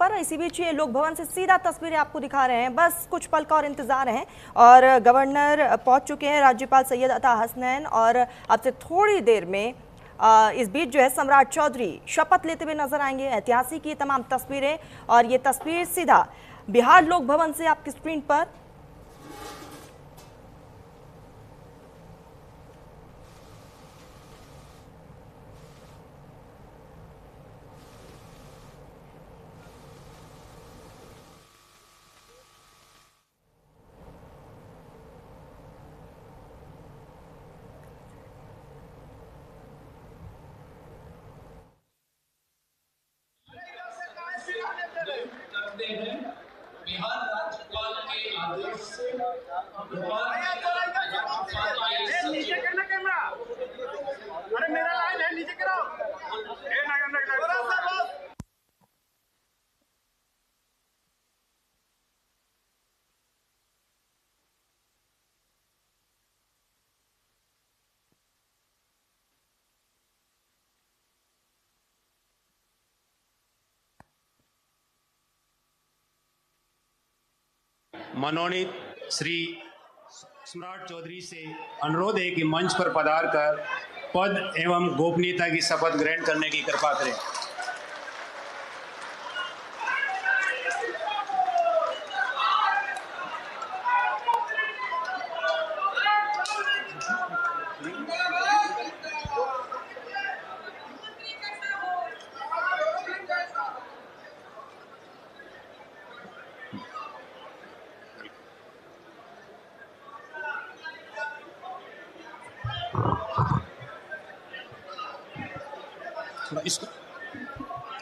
पर। इसी बीच ये लोक भवन से सीधा तस्वीरें आपको दिखा रहे हैं, बस कुछ पल का और इंतजार है और गवर्नर पहुंच चुके हैं, राज्यपाल सैयद अता हसनैन, और अब से थोड़ी देर में इस बीच जो है सम्राट चौधरी शपथ लेते हुए नजर आएंगे। ऐतिहासिक ये तमाम तस्वीरें, और ये तस्वीर सीधा बिहार लोक भवन से आपकी स्क्रीन पर। बिहार राज्यपाल के आदेश से नीचे करना कैमरा, अरे मेरा लाइन है, नीचे कराओ। मनोनीत श्री सम्राट चौधरी से अनुरोध है कि मंच पर पधार कर पद एवं गोपनीयता की शपथ ग्रहण करने की कृपा करें। थोड़ा इसको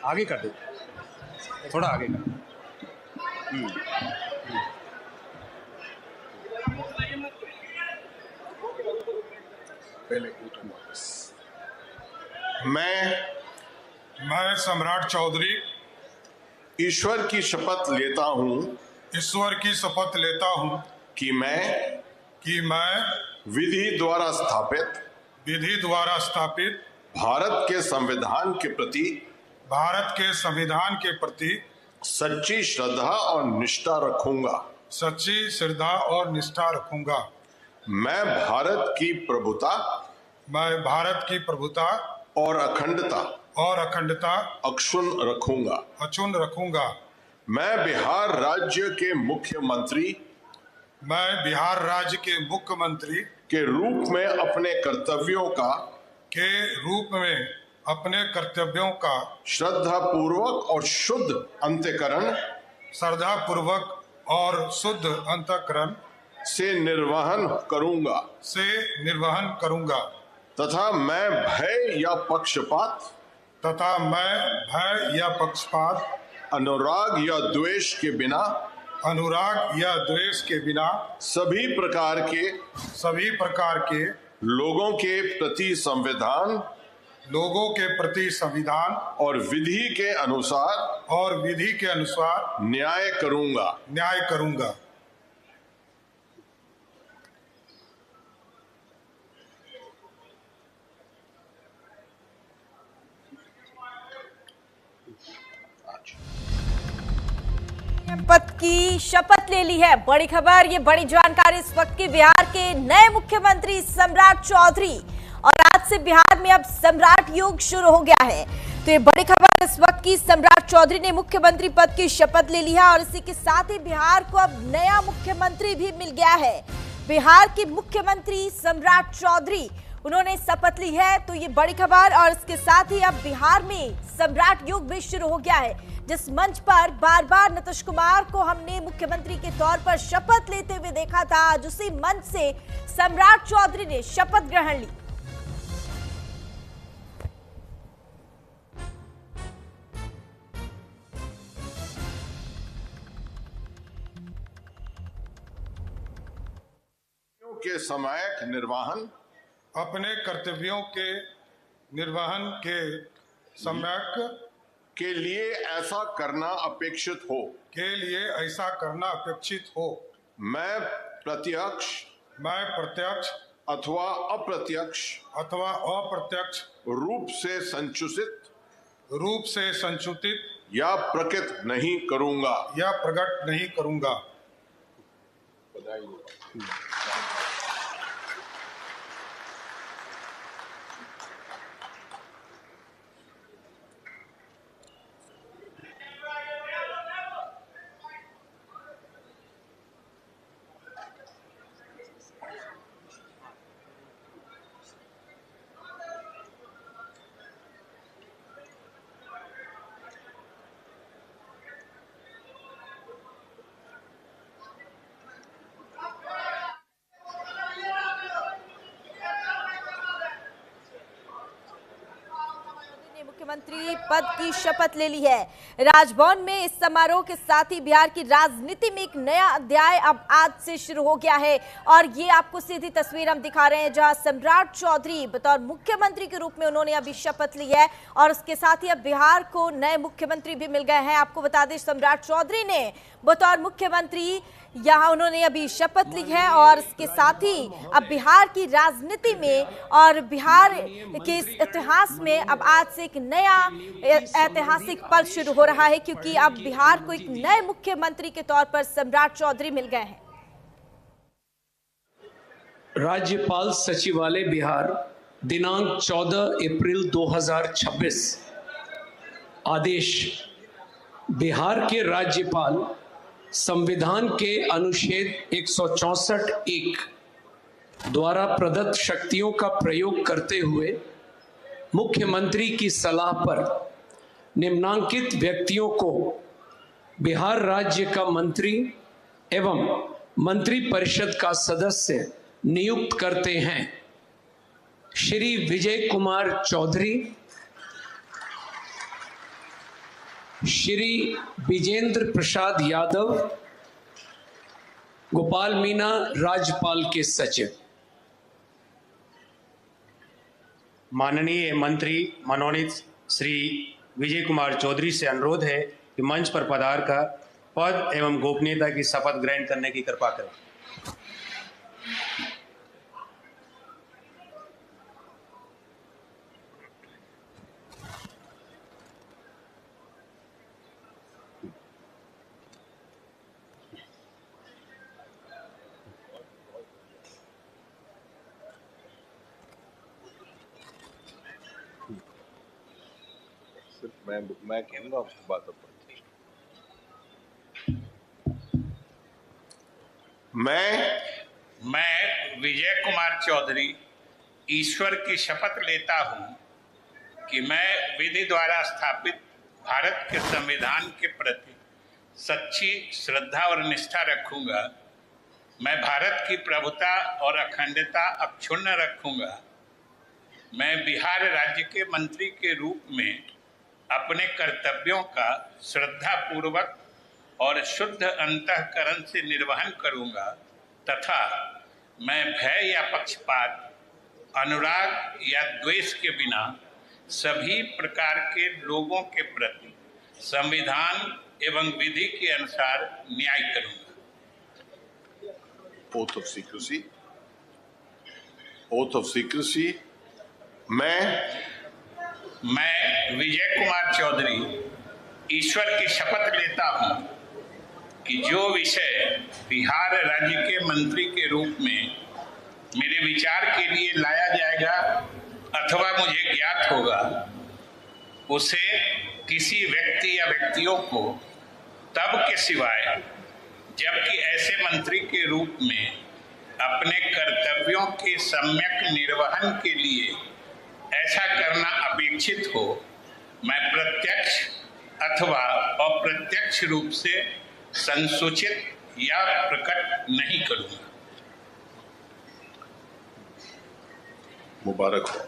आगे कर दो, थोड़ा आगे कर दो। मैं सम्राट चौधरी ईश्वर की शपथ लेता हूँ कि मैं विधि द्वारा स्थापित भारत के संविधान के प्रति सच्ची श्रद्धा और निष्ठा रखूंगा। मैं भारत की प्रभुता और अखंडता अक्षुण्ण रखूंगा। मैं बिहार राज्य के मुख्यमंत्री के रूप में अपने कर्तव्यों का श्रद्धापूर्वक और शुद्ध अंतःकरण से निर्वहन करूंगा तथा मैं भय या पक्षपात अनुराग या द्वेष के बिना सभी प्रकार के लोगों के प्रति संविधान और विधि के अनुसार न्याय करूंगा। पद की शपथ ले ली है, बड़ी खबर, ये बड़ी जानकारी इस वक्त की। बिहार के नए मुख्यमंत्री सम्राट चौधरी, और आज से बिहार में अब सम्राट युग शुरू हो गया है। तो ये बड़ी खबर इस वक्त की, सम्राट चौधरी ने मुख्यमंत्री पद की शपथ ले ली है और इसी के साथ ही बिहार को अब नया मुख्यमंत्री भी मिल गया है। बिहार के मुख्यमंत्री सम्राट चौधरी, उन्होंने शपथ ली है। तो ये बड़ी खबर, और इसके साथ ही अब बिहार में सम्राट युग भी शुरू हो गया है। जिस मंच पर बार बार नीतीश कुमार को हमने मुख्यमंत्री के तौर पर शपथ लेते हुए देखा था, आज उसी मंच से सम्राट चौधरी ने शपथ ग्रहण ली। के समयक निर्वहन अपने कर्तव्यों के निर्वहन के सम्यक के लिए ऐसा करना अपेक्षित हो मैं प्रत्यक्ष अथवा अप्रत्यक्ष रूप से संचित या प्रकट नहीं करूंगा। या प्रकट नहीं करूंगा। मुख्यमंत्री पद की शपथ ले ली है। राजभवन में इस समारोह के साथ ही बिहार की राजनीति में एक नया अध्याय अब आज से शुरू हो गया है और ये आपको सीधी तस्वीर हम दिखा रहे हैं जहां सम्राट चौधरी बतौर मुख्यमंत्री के रूप में उन्होंने अभी शपथ ली है और उसके साथ ही अब बिहार को नए मुख्यमंत्री भी मिल गए हैं। आपको बता दें सम्राट चौधरी ने बतौर मुख्यमंत्री यहां उन्होंने अभी शपथ ली है और इसके साथ ही अब बिहार की राजनीति में और बिहार के इतिहास में अब आज से एक नया ऐतिहासिक पल शुरू हो रहा है क्योंकि अब बिहार को एक नए मुख्यमंत्री के तौर पर सम्राट चौधरी मिल गए हैं। राज्यपाल सचिवालय बिहार दिनांक 14 अप्रैल 2026 आदेश। बिहार के राज्यपाल संविधान के अनुच्छेद 164(1) द्वारा प्रदत्त शक्तियों का प्रयोग करते हुए मुख्यमंत्री की सलाह पर निम्नांकित व्यक्तियों को बिहार राज्य का मंत्री एवं मंत्रिपरिषद का सदस्य नियुक्त करते हैं। श्री विजय कुमार चौधरी, श्री विजेंद्र प्रसाद यादव, गोपाल मीना राज्यपाल के सचिव। माननीय मंत्री मनोनीत श्री विजय कुमार चौधरी से अनुरोध है कि मंच पर पधार कर पद एवं गोपनीयता की शपथ ग्रहण करने की कृपा करें। मैं कहूँगा आपकी बात पर। मैं विजय कुमार चौधरी ईश्वर की शपथ लेता हूँ कि मैं विधि द्वारा स्थापित भारत के संविधान के प्रति सच्ची श्रद्धा और निष्ठा रखूंगा। मैं भारत की प्रभुता और अखंडता अक्षुण्ण रखूंगा। मैं बिहार राज्य के मंत्री के रूप में अपने कर्तव्यों का श्रद्धापूर्वक और शुद्ध अंतःकरण से निर्वहन करूंगा तथा मैं भय या पक्षपात, अनुराग या द्वेष के बिना सभी प्रकार के लोगों के प्रति संविधान एवं विधि के अनुसार न्याय करूंगा। Oath of secrecy. Oath of secrecy. मैं विजय कुमार चौधरी ईश्वर की शपथ लेता हूं कि जो विषय बिहार राज्य के मंत्री के रूप में मेरे विचार के लिए लाया जाएगा अथवा मुझे ज्ञात होगा उसे किसी व्यक्ति या व्यक्तियों को तब के सिवाय जबकि ऐसे मंत्री के रूप में अपने कर्तव्यों के सम्यक निर्वहन के लिए ऐसा करना अपेक्षित हो, मैं प्रत्यक्ष अथवा अप्रत्यक्ष रूप से संसूचित या प्रकट नहीं करूंगा। मुबारक हो।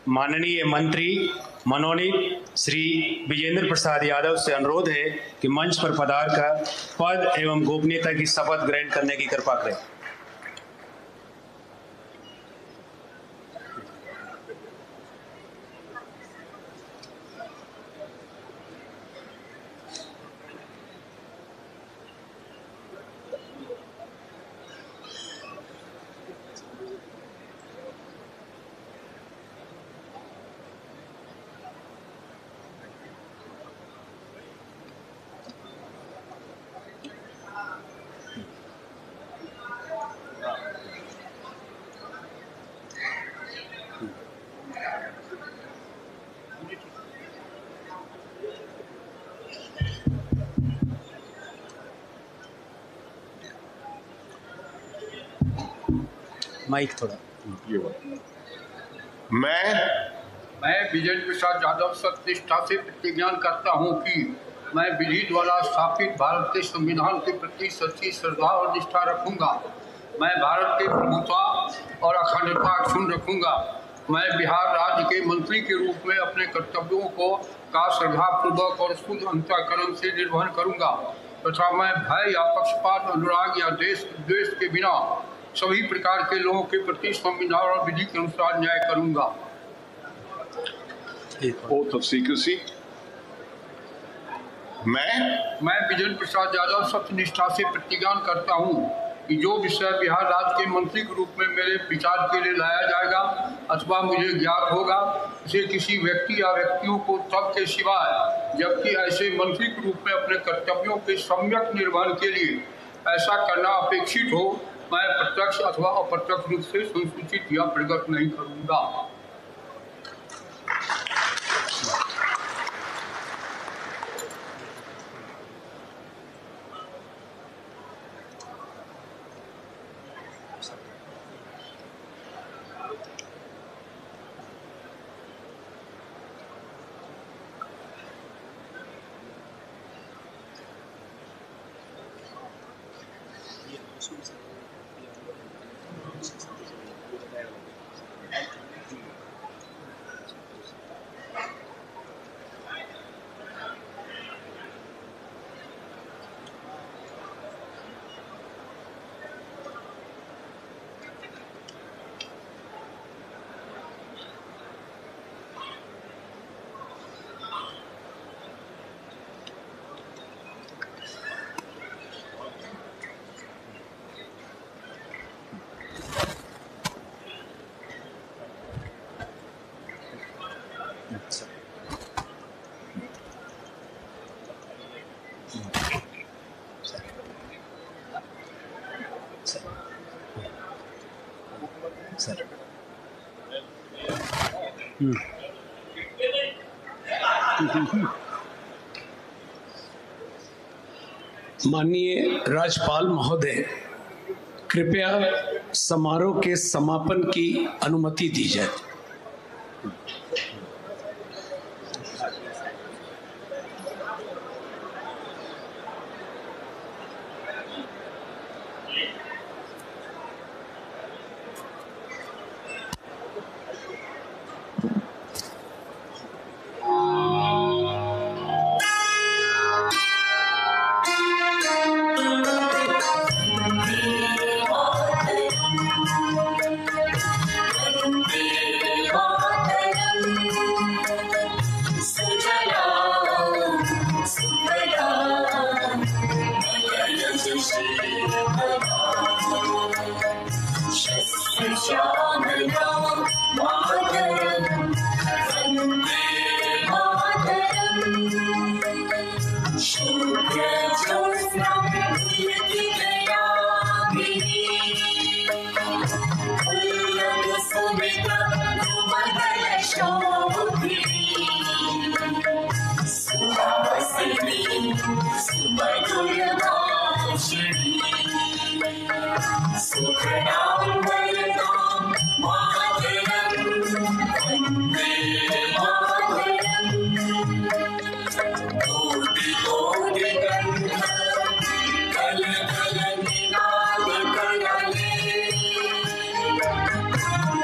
माननीय मंत्री मनोनीत श्री विजेंद्र प्रसाद यादव से अनुरोध है कि मंच पर पधार कर पद एवं गोपनीयता की शपथ ग्रहण करने की कृपा करें। माइक थोड़ा। मैं विजेंद्र प्रसाद यादव सत्यनिष्ठा से प्रतिज्ञा करता हूँ कि मैं विधि द्वारा स्थापित भारत के संविधान के प्रति सच्ची श्रद्धा और निष्ठा रखूंगा। मैं भारत की प्रभुता और अखंडता अक्षुण्ण रखूंगा। मैं बिहार राज्य के मंत्री के रूप में अपने कर्तव्यों को श्रद्धापूर्वक और शुद्ध अंतःकरण से निर्वहन करूंगा तथा मैं भय या पक्षपात, अनुराग या देश द्वेष के बिना सभी प्रकार के लोगों के प्रति संविधान और विधि के अनुसार न्याय करूंगा। Oath of secrecy. मैं विजेंद्र प्रसाद यादव सत्यनिष्ठा से प्रतिज्ञा करता हूँ कि जो विषय बिहार राज्य के मंत्री के रूप में मेरे विचार के लिए लाया जाएगा अथवा मुझे ज्ञात होगा, उसे किसी व्यक्ति या व्यक्तियों को तब के सिवाय जबकि ऐसे मंत्री के रूप में अपने कर्तव्यों के सम्यक निर्वहन के लिए ऐसा करना अपेक्षित हो, मैं प्रत्यक्ष अथवा अप्रत्यक्ष रूप से संसूचित या प्रकट नहीं करूंगा। माननीय राज्यपाल महोदय, कृपया समारोह के समापन की अनुमति दी जाए।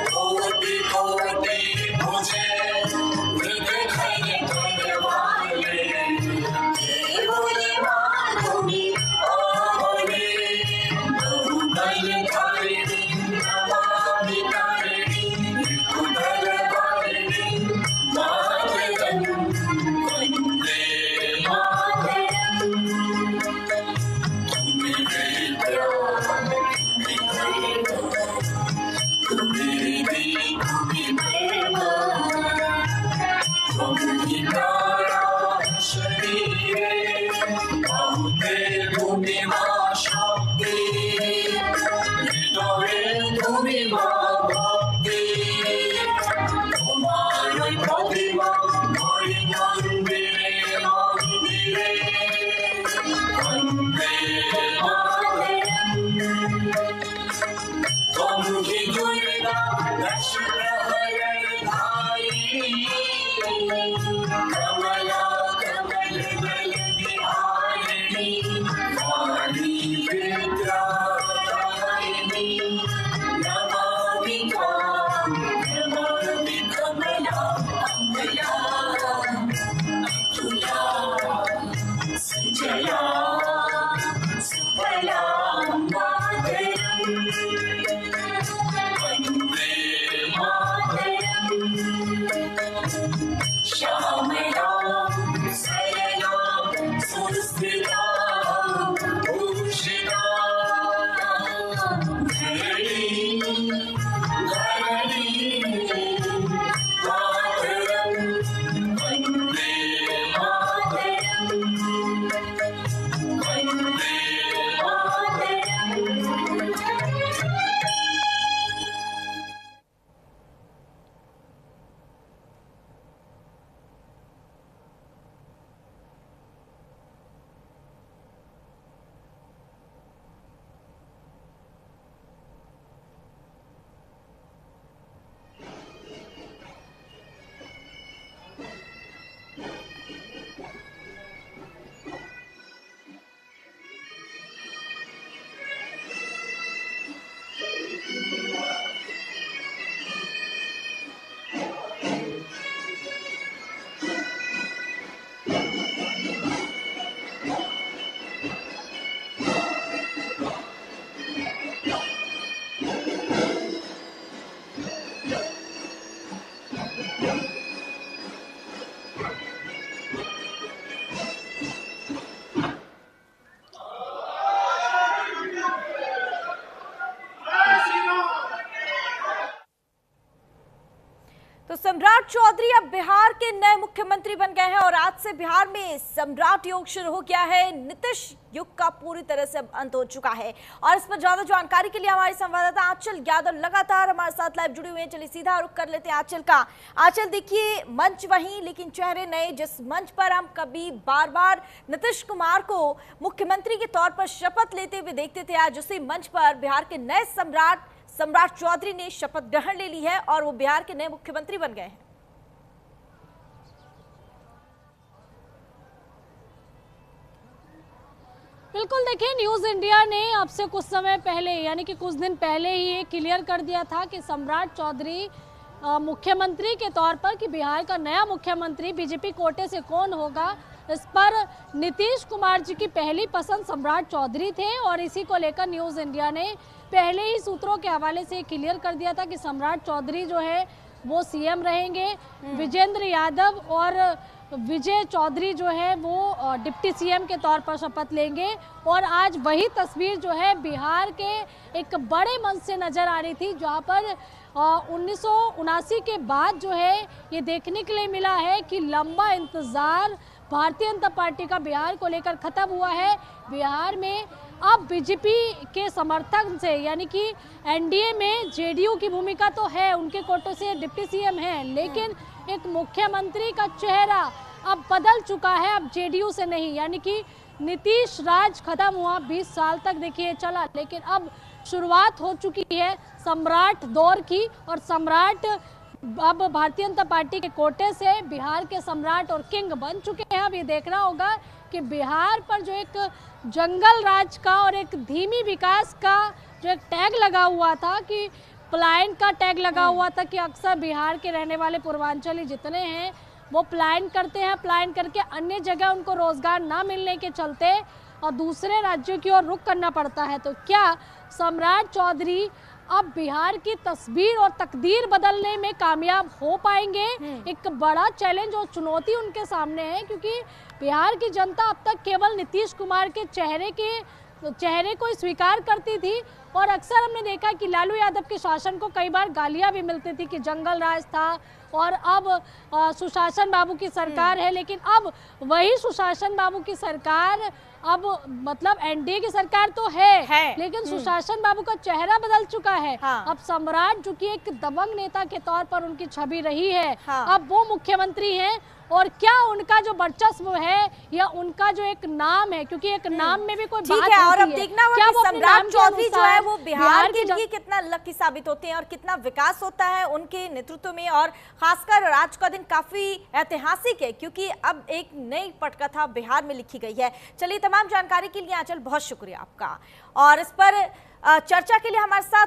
कोटि कोटि भुजे तो सम्राट चौधरी अब बिहार के नए मुख्यमंत्री बन गए हैं और आज से बिहार में सम्राट योग शुरू हो गया है। नीतीश युग का पूरी तरह से अब अंत हो चुका है और इस पर ज्यादा जानकारी के लिए हमारे संवाददाता आंचल यादव लगातार हमारे साथ लाइव जुड़े हुए हैं। चलिए सीधा रुख कर लेते हैं आंचल का। आंचल, देखिए मंच वहीं लेकिन चेहरे नए। जिस मंच पर हम कभी बार बार नीतीश कुमार को मुख्यमंत्री के तौर पर शपथ लेते हुए देखते थे, आज उसी मंच पर बिहार के नए सम्राट चौधरी ने शपथ ग्रहण ले ली है और वो बिहार के नए मुख्यमंत्री बन गए हैं। बिल्कुल, देखिए न्यूज़ इंडिया ने अब से कुछ समय पहले यानी कि कुछ दिन पहले ही ये क्लियर कर दिया था कि सम्राट चौधरी मुख्यमंत्री के तौर पर कि बिहार का नया मुख्यमंत्री बीजेपी कोटे से कौन होगा, इस पर नीतीश कुमार जी की पहली पसंद सम्राट चौधरी थे और इसी को लेकर न्यूज़ इंडिया ने पहले ही सूत्रों के हवाले से क्लियर कर दिया था कि सम्राट चौधरी जो है वो सीएम रहेंगे, विजेंद्र यादव और विजय चौधरी जो है वो डिप्टी सीएम के तौर पर शपथ लेंगे। और आज वही तस्वीर जो है बिहार के एक बड़े मंच से नज़र आ रही थी, जहाँ पर 1979 के बाद जो है ये देखने के लिए मिला है कि लंबा इंतज़ार भारतीय जनता पार्टी का बिहार को लेकर ख़त्म हुआ है। बिहार में अब बीजेपी के समर्थन से यानी कि एनडीए में जेडीयू की भूमिका तो है, उनके कोटे से डिप्टी सीएम है, लेकिन एक मुख्यमंत्री का चेहरा अब बदल चुका है। अब जेडीयू से नहीं, यानी कि नीतीश राज खत्म हुआ, 20 साल तक देखिए चला, लेकिन अब शुरुआत हो चुकी है सम्राट दौर की और सम्राट अब भारतीय जनता पार्टी के कोटे से बिहार के सम्राट और किंग बन चुके हैं। अब ये देखना होगा कि बिहार पर जो एक जंगल राज का और एक धीमी विकास का जो एक टैग लगा हुआ था, कि पलायन का टैग लगा हुआ था, कि अक्सर बिहार के रहने वाले पूर्वांचली जितने हैं वो पलायन करते हैं, पलायन करके अन्य जगह उनको रोजगार ना मिलने के चलते और दूसरे राज्यों की ओर रुख करना पड़ता है। तो क्या सम्राट चौधरी अब बिहार की तस्वीर और तकदीर बदलने में कामयाब हो पाएंगे? एक बड़ा चैलेंज और चुनौती उनके सामने है, क्योंकि बिहार की जनता अब तक केवल नीतीश कुमार के चेहरे को स्वीकार करती थी और अक्सर हमने देखा कि लालू यादव के शासन को कई बार गालियां भी मिलती थी कि जंगल राज था और अब सुशासन बाबू की सरकार है। लेकिन अब वही सुशासन बाबू की सरकार अब मतलब एनडीए की सरकार तो है। लेकिन सुशासन बाबू का चेहरा बदल चुका है। अब सम्राट जो कि एक दबंग नेता के तौर पर उनकी छवि रही है, अब वो मुख्यमंत्री हैं और क्या उनका जो वर्चस्व है या उनका जो एक नाम है, क्योंकि एक नाम में भी कोई बात है और अब देखना होगा कि सम्राट चौधरी जो है वो बिहार के लिए कितना लकी साबित होते हैं और कितना विकास होता है उनके नेतृत्व में। और खासकर आज का दिन काफी ऐतिहासिक है क्योंकि अब एक नई पटकथा बिहार में लिखी गई है। चलिए, तमाम जानकारी के लिए आंचल बहुत शुक्रिया आपका। और इस पर चर्चा के लिए हमारे साथ